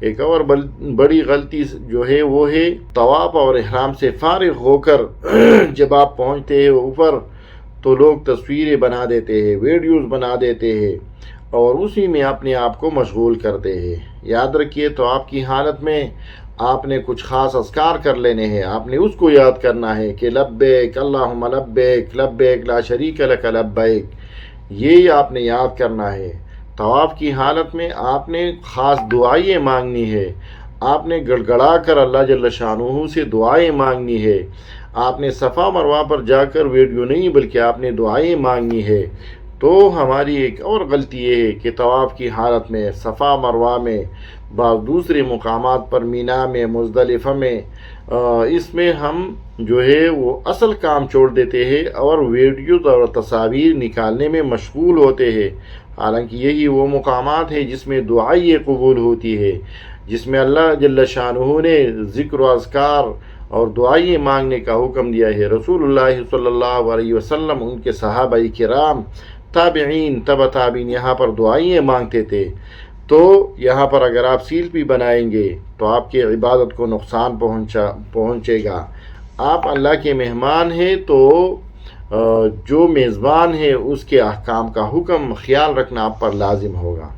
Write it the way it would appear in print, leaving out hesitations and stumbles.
ایک اور بڑی غلطی جو ہے وہ ہے طواف اور احرام سے فارغ ہو کر جب آپ پہنچتے ہیں اوپر تو لوگ تصویریں بنا دیتے ہیں، ویڈیوز بنا دیتے ہیں اور اسی میں اپنے آپ کو مشغول کرتے ہیں۔ یاد رکھیے تو آپ کی حالت میں آپ نے کچھ خاص اذکار کر لینے ہیں، آپ نے اس کو یاد کرنا ہے کہ لبیک اللہم لبیک لبیک لا شریک لک لبیک، یہ آپ نے یاد کرنا ہے۔ طواف کی حالت میں آپ نے خاص دعائیں مانگنی ہے، آپ نے گڑ گڑا کر اللہ جل شانہ سے دعائیں مانگنی ہے۔ آپ نے صفا مروہ پر جا کر ویڈیو نہیں بلکہ آپ نے دعائیں مانگنی ہے۔ تو ہماری ایک اور غلطی یہ ہے کہ طواف کی حالت میں صفا مروہ میں بعض دوسرے مقامات پر مینا میں مزدلفہ میں اس میں ہم جو ہے وہ اصل کام چھوڑ دیتے ہیں اور ویڈیوز اور تصاویر نکالنے میں مشغول ہوتے ہیں، حالانکہ یہی وہ مقامات ہیں جس میں دعائیں قبول ہوتی ہے، جس میں اللہ جل شانہ نے ذکر و اذکار اور دعائیں مانگنے کا حکم دیا ہے۔ رسول اللہ صلی اللہ علیہ وسلم، ان کے صحابہ کرام، تابعین، تبع تابعین یہاں پر دعائیں مانگتے تھے۔ تو یہاں پر اگر آپ سیلفی بنائیں گے تو آپ کی عبادت کو نقصان پہنچے گا۔ آپ اللہ کے مہمان ہیں تو جو میزبان ہے اس کے احکام کا حکم خیال رکھنا آپ پر لازم ہوگا۔